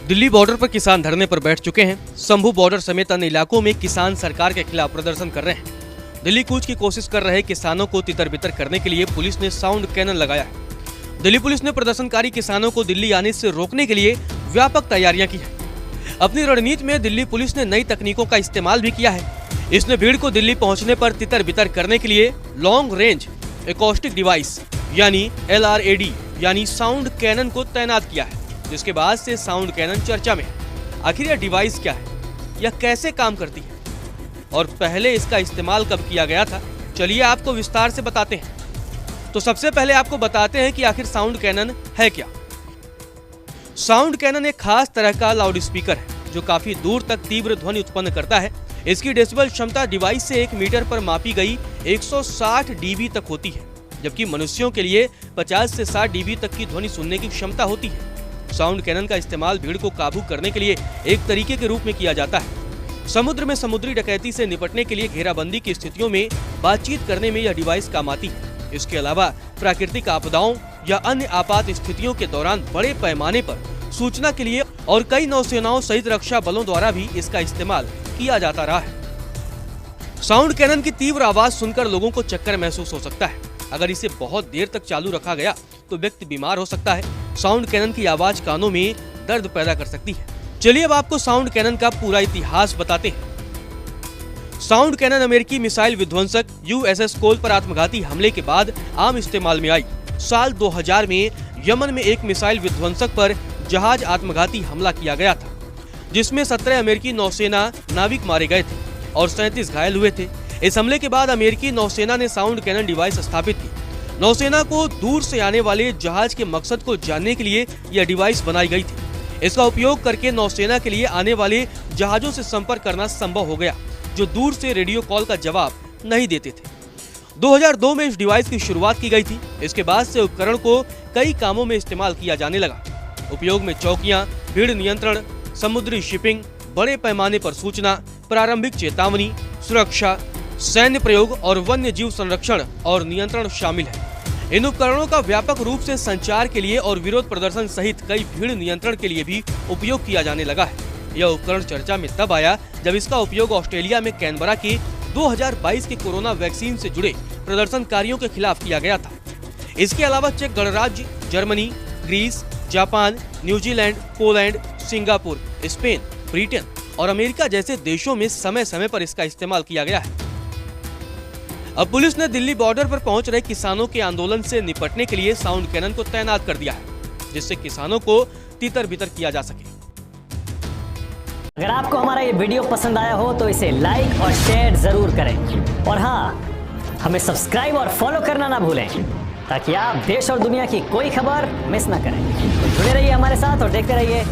Delhi border पर किसान धरने पर बैठ चुके हैं। शंभू बॉर्डर समेत अन्य इलाकों में किसान सरकार के खिलाफ प्रदर्शन कर रहे हैं। दिल्ली कूच की कोशिश कर रहे किसानों को तितर बितर करने के लिए पुलिस ने साउंड कैनन लगाया है। दिल्ली पुलिस ने प्रदर्शनकारी किसानों को दिल्ली आने से रोकने के लिए व्यापक तैयारियां की है। अपनी रणनीति में दिल्ली पुलिस ने नई तकनीकों का इस्तेमाल भी किया है। इसने भीड़ को दिल्ली पहुंचने पर तितर बितर करने के लिए लॉन्ग रेंज एकॉस्टिक डिवाइस यानी LRAD यानी साउंड कैनन को तैनात किया है, जिसके बाद से साउंड कैनन चर्चा में है। आखिर यह डिवाइस क्या है, यह कैसे काम करती है और पहले इसका इस्तेमाल कब किया गया था, चलिए आपको विस्तार से बताते हैं। तो सबसे पहले आपको बताते हैं कि आखिर साउंड कैनन है क्या। साउंड कैनन एक खास तरह का लाउड स्पीकर है जो काफी दूर तक तीव्र ध्वनि उत्पन्न करता है। इसकी डेसिबल क्षमता डिवाइस से 1 मीटर पर मापी गई 160 dB तक होती है, जबकि मनुष्यों के लिए 50 से 60 dB तक की ध्वनि सुनने की क्षमता होती है। साउंड कैनन का इस्तेमाल भीड़ को काबू करने के लिए एक तरीके के रूप में किया जाता है। समुद्र में समुद्री डकैती से निपटने के लिए घेराबंदी की स्थितियों में बातचीत करने में यह डिवाइस काम आती है। इसके अलावा प्राकृतिक आपदाओं या अन्य आपात स्थितियों के दौरान बड़े पैमाने पर सूचना के लिए और कई नौसेनाओं सहित रक्षा बलों द्वारा भी इसका इस्तेमाल किया जाता रहा है। साउंड कैनन की तीव्र आवाज सुनकर लोगों को चक्कर महसूस हो सकता है। अगर इसे बहुत देर तक चालू रखा गया तो व्यक्ति बीमार हो सकता है। साउंड कैनन की आवाज कानों में दर्द पैदा कर सकती है। चलिए अब आपको साउंड कैनन का पूरा इतिहास बताते हैं। साउंड कैनन अमेरिकी मिसाइल विध्वंसक USS कोल पर आत्मघाती हमले के बाद आम इस्तेमाल में आई। साल 2000 में यमन में एक मिसाइल विध्वंसक पर जहाज आत्मघाती हमला किया गया था, जिसमें 17 अमेरिकी नौसेना नाविक मारे गए थे और 37 घायल हुए थे। इस हमले के बाद अमेरिकी नौसेना ने साउंड कैनन डिवाइस स्थापित की। नौसेना को दूर से आने वाले जहाज के मकसद को जानने के लिए यह डिवाइस बनाई गई थी। इसका उपयोग करके नौसेना के लिए आने वाले जहाजों से संपर्क करना संभव हो गया, जो दूर से रेडियो कॉल का जवाब नहीं देते थे। 2002 में इस डिवाइस की शुरुआत की गई थी। इसके बाद से उपकरण को कई कामों में इस्तेमाल किया जाने लगा। उपयोग में चौकियां, भीड़ नियंत्रण, समुद्री शिपिंग, बड़े पैमाने पर सूचना, प्रारंभिक चेतावनी, सुरक्षा, सैन्य प्रयोग और वन्य जीव संरक्षण और नियंत्रण शामिल है। इन उपकरणों का व्यापक रूप से संचार के लिए और विरोध प्रदर्शन सहित कई भीड़ नियंत्रण के लिए भी उपयोग किया जाने लगा है। यह उपकरण चर्चा में तब आया जब इसका उपयोग ऑस्ट्रेलिया में कैनबरा के 2022 के कोरोना वैक्सीन से जुड़े प्रदर्शनकारियों के खिलाफ किया गया था। इसके अलावा चेक गणराज्य, Germany, Greece, Japan, New Zealand, Poland, Singapore, Spain, Britain और अमेरिका जैसे देशों में समय समय पर इसका इस्तेमाल किया गया है। अब पुलिस ने दिल्ली बॉर्डर पर पहुंच रहे किसानों के आंदोलन से निपटने के लिए साउंड कैनन को तैनात कर दिया है, जिससे किसानों को तितर बितर किया जा सके। अगर आपको हमारा ये वीडियो पसंद आया हो तो इसे लाइक और शेयर जरूर करें और हाँ, हमें सब्सक्राइब और फॉलो करना ना भूलें ताकि आप देश और दुनिया की कोई खबर मिस ना करें। तो जुड़े रहिए हमारे साथ और देखते रहिए